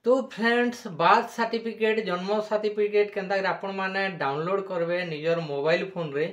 तो friends birth certificate जन्म certificate केनता आपण माने डाउनलोड करबे निजर मोबाइल फोन रे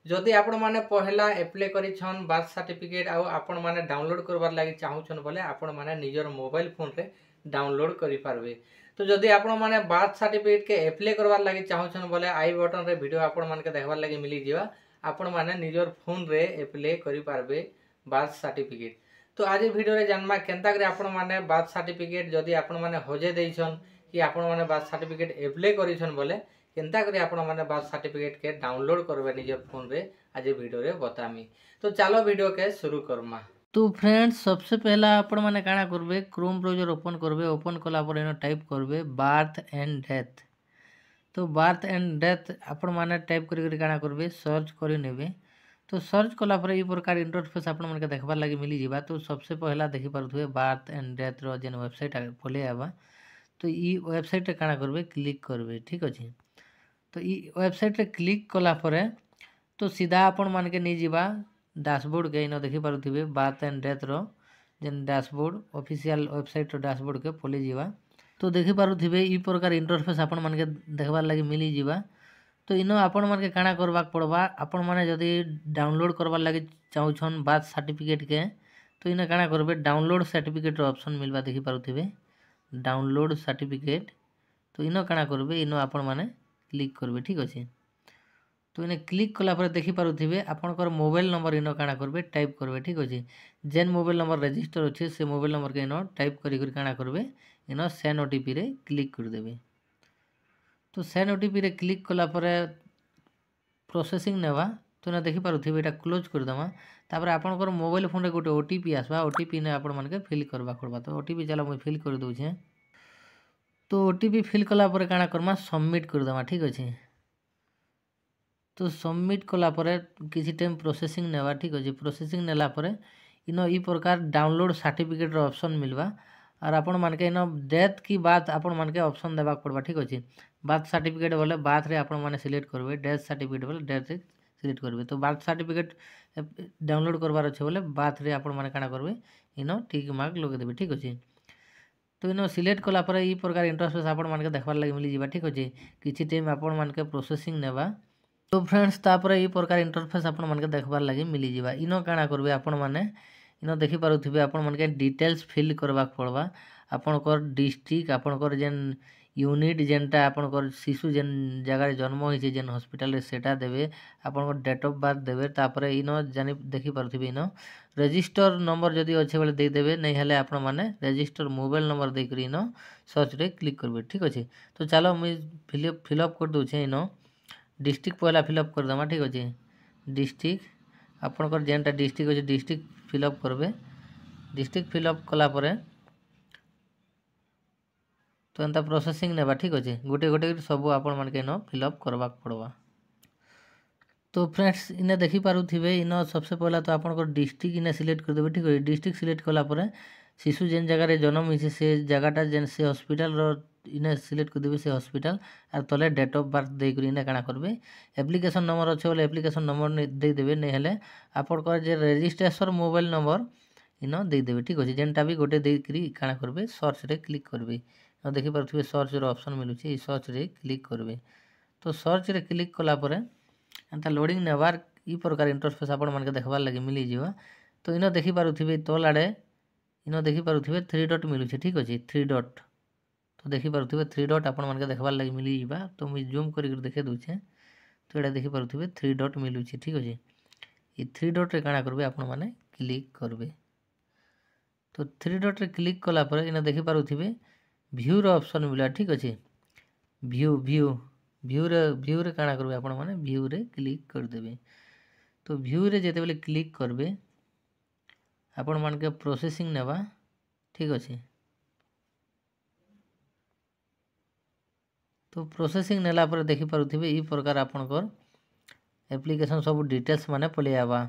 जदि आपण माने पहला अप्लाई करिछन बार्थ सर्टिफिकेट आ आपण माने डाउनलोड करबार लागि चाहुछन बोले आपण माने निजर मोबाइल फोन रे डाउनलोड करि पारबे। तो जदि आपण माने बार्थ सर्टिफिकेट के अप्लाई करबार लागि चाहुछन बोले आई बटन रे वीडियो आपण माने के देखबार लागि मिली जिवा आपण माने निजर फोन रे अप्लाई करि पारबे बार्थ सर्टिफिकेट। तो आज वीडियो रे जानमा केनता करे आपण माने बार्थ सर्टिफिकेट जदि आपण माने होजे देइछन कि आपण माने बार्थ सर्टिफिकेट अप्लाई करिछन बोले केनता करे आपण माने बार्थ सर्टिफिकेट के डाउनलोड करबे निजर फोन रे आज वीडियो रे बतामी। तो चलो वीडियो के शुरू करमा। तो फ्रेंड्स सबसे पहला आपण माने काना करबे क्रोम ब्राउजर ओपन करबे। ओपन कला पर एनो टाइप करबे बार्थ एंड डेथ। तो बार्थ एंड डेथ आपण माने टाइप करी काना करबे सर्च करि नेबे। तो सर्च कला पर ई प्रकार इंटरफेस आपण मन के देखबार लागि मिली जिबा। तो सबसे पहला देखि पारुथुए बार्थ एंड डेथ रो जेन वेबसाइट खोले आबा। तो ई वेबसाइट रे काना करबे क्लिक करबे, ठीक अछि। तो ई वेबसाइट रे क्लिक कला पर तो सीधा आपण मन के नै जिबा डैशबोर्ड के इनो देखि पारुथुए बार्थ एंड डेथ रो जेन डैशबोर्ड ऑफिशियल वेबसाइट रो डैशबोर्ड के खोले जिबा। तो देखि पारुथुए ई प्रकार इंटरफेस आपण मन के देखबार लागि मिली जिबा। तो इनो आपण मन के काना करबाक पड़बा आपण माने जदि डाउनलोड करबार लागि चाहुछन बार्थ सर्टिफिकेट के तो इनो काना करबे डाउनलोड सर्टिफिकेट रो ऑप्शन मिलबा देखि पारुथिबे डाउनलोड सर्टिफिकेट। तो इनो काना करबे इनो आपण माने क्लिक करबे, ठीक अछि। तो इने क्लिक कला पर देखि पारुथिबे आपनकर मोबाइल नंबर इनो काना करबे टाइप करबे, ठीक अछि। जेन मोबाइल नंबर रजिस्टर अछि से मोबाइल नंबर के इनो टाइप करि काना करबे इनो सेंड ओटीपी रे क्लिक कर देबे। तो सेंड ओटीपी रे क्लिक कला पर प्रोसेसिंग नेबा। तो ना देखि पारुथिबे एटा क्लोज कर दमा। तापर आपनकर मोबाइल फोन रे गोटे ओटीपी आसबा। ओटीपी ने आपण मन के फिल करबा करबा। तो ओटीपी चला मैं फिल कर दउछे। तो ओटीपी फिल कला पर काना करमा सबमिट कर दमा, ठीक अछि। तो सबमिट कला पर किछि टाइम प्रोसेसिंग नेबा, ठीक अछि। प्रोसेसिंग नेला पर इनो ई प्रकार डाउनलोड सर्टिफिकेट रो ऑप्शन मिलबा और आपण मन के इनो डेथ की बात आपण मन के ऑप्शन देबा पड़बा, ठीक अछि। बार्थ सर्टिफिकेट बोले बार्थ रे आपण माने सिलेक्ट करबे, डेथ सर्टिफिकेट बोले डेथ रे सिलेक्ट करबे। तो बार्थ सर्टिफिकेट डाउनलोड करबार अछि बोले बार्थ रे आपण माने काना करबे इनो टिक मार्क लगे देबे, ठीक अछि। तो इनो सिलेक्ट कला पर ई प्रकार इंटरफेस आपण मन के देखबार लागि मिली जिबा, ठीक अछि। किछि टाइम आपण मन के प्रोसेसिंग नेबा। तो फ्रेंड्स तापर ई प्रकार इंटरफेस आपण मन के देखबार लागि मिली जिबा। इनो काना करबे आपण माने इनो देखि पारुथिबे आपण मन के डिटेल्स फिल करबा पड़बा। आपनकर डिस्ट्रिक्ट आपनकर जेन यूनिट जेनटा आपनकर शिशु जेन जगह रे जन्म होइछे जेन हॉस्पिटल रे सेटा देबे। आपनकर डेट ऑफ बर्थ देबे। तापर इनो जानि देखि पारुथिबे इनो रजिस्टर नंबर जदि अछि बोले दे देबे, नै हेले आपण माने रजिस्टर मोबाइल नंबर दे करी इनो सर्च रे क्लिक करबे, ठीक अछि। तो चलो मैं फिलअप कर दउछे इनो डिस्ट्रिक्ट पहला फिलअप कर दमा, ठीक अछि। डिस्ट्रिक्ट आपनकर जेनटा डिस्ट्रिक्ट अछि डिस्ट्रिक्ट फिलअप करबे। डिस्ट्रिक्ट फिलअप कला परे तो एंता प्रोसेसिंग नेबा, ठीक अछि। गोटे गोटे सब आपण मन के इनो फिलअप करबाक पड़बा। तो फ्रेंड्स इने देखि पारुथिबे इनो सबसे पहला तो आपनकर डिस्ट्रिक्ट इने सिलेक्ट कर देबे, ठीक अछि। डिस्ट्रिक्ट सिलेक्ट कला परे शिशु जेन जगह रे जन्म होइछे से जगहटा जेन से हॉस्पिटल रो इने सिलेक्ट कर देबे से हॉस्पिटल और तले डेट ऑफ बर्थ दे करी इने काना करबे एप्लीकेशन नंबर अछि बोले एप्लीकेशन नंबर दे देबे, नै हेले आपनकर जे रजिस्ट्रेशन मोबाइल नंबर इनो दे देबे, ठीक अछि। जेनटा भी गोटे दे करी काना करबे सर्च रे क्लिक करबे। देखि पारुथिबे सर्च रो ऑप्शन मिलुछि ई सर्च रे क्लिक करबे। तो सर्च रे क्लिक कला परे एंता लोडिंग नेबार ई प्रकार इंटरफेस आपण मन के देखबार लागि मिली जिवा। तो इनो देखि पारुथिबे तल आडे इनो देखि पारुथिबे 3 डॉट मिलुछि, ठीक अछि। 3 डॉट तो देखि पारुथिबे 3 डॉट आपण मन के देखबार लागि मिली जिवा। तो मैं जूम करि देखे दउछे। तो एटा देखि पारुथिबे 3 डॉट मिलुछि, ठीक अछि। ई 3 डॉट रे काना करबे आपण माने क्लिक करबे। तो 3 डॉट रे क्लिक कला परे इनो देखि पारुथिबे व्यू रो ऑप्शन मिला, ठीक अछि। व्यू रे काना करबे आपण माने व्यू रे क्लिक कर देबे। तो व्यू रे जेते बेले क्लिक करबे आपण मान के प्रोसेसिंग नेबा, ठीक अछि। तो प्रोसेसिंग नेला पर देखि पारुथिबे ई प्रकार आपनकर एप्लीकेशन सब डिटेल्स माने पले आबा।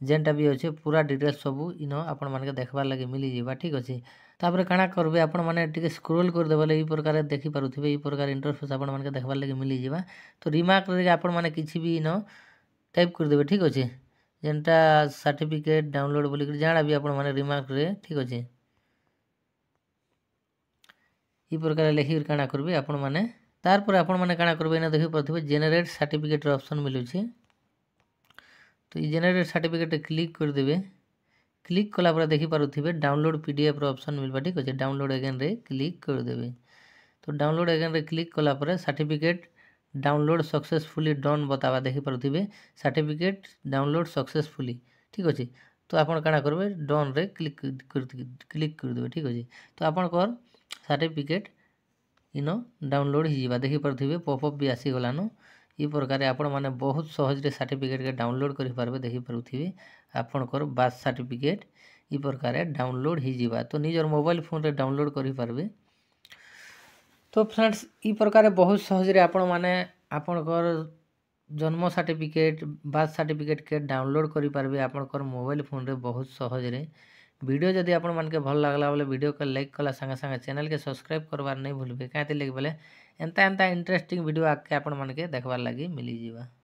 जेनटा भी अछि पूरा डिटेल्स सब इनो आपण मान के देखबार लागि मिली जिबा, ठीक अछि। तापर काना करबे आपण माने टिके स्क्रॉल कर देबले ई प्रकार देखि पारुथिबे ई प्रकार इंटरफेस आपण मान के देखबार लागि मिली जिबा। तो रिमार्क रे आपण माने किछि भी इनो टाइप कर देबे, ठीक अछि। जेनटा सर्टिफिकेट डाउनलोड बोली जाना भी आपण माने रिमार्क रे, ठीक अछि। ई प्रकार लिखि काଣା करबे आपण माने तार पर आपण माने काଣା करबे ना देखि परथिबे जेनरेट सर्टिफिकेट रो ऑप्शन मिलु छी। तो ई जेनरेट सर्टिफिकेट क्लिक कर देबे। क्लिक कला पर देखि पारुथिबे डाउनलोड पीडीएफ रो ऑप्शन मिलबा ठीक अछि। डाउनलोड अगेन रे क्लिक कर देबे। तो डाउनलोड अगेन रे क्लिक कला पर सर्टिफिकेट डाउनलोड सक्सेसफुली डन बतावा देखि पारुथिबे सर्टिफिकेट डाउनलोड सक्सेसफुली ठीक अछि। तो आपण काଣା करबे डन रे क्लिक कर देबे ठीक अछि। तो आपण कर सर्टिफिकेट इनो डाउनलोड ही जिबा देखि पारुथिबे पॉपअप भी आसी गलानो। ई प्रकार आपण माने बहुत सहज रे सर्टिफिकेट के डाउनलोड करि पारबे देखि पारुथिबे आपण कर बार्थ सर्टिफिकेट ई प्रकार डाउनलोड ही जिबा। तो निजर मोबाइल फोन रे डाउनलोड करि पारबे। तो फ्रेंड्स ई प्रकार बहुत सहज रे आपण माने आपण कर जन्म सर्टिफिकेट बार्थ सर्टिफिकेट के डाउनलोड करि पारबे आपण कर मोबाइल फोन रे बहुत सहज रे। वीडियो जदि आपण मन के भल लागला बोले वीडियो के लाइक कला संगे संगे चैनल के सब्सक्राइब करबार नहीं भूलबे काहे लगे बोले एंता इंटरेस्टिंग वीडियो आके आपण मन के देखबार लागि मिली जिबा।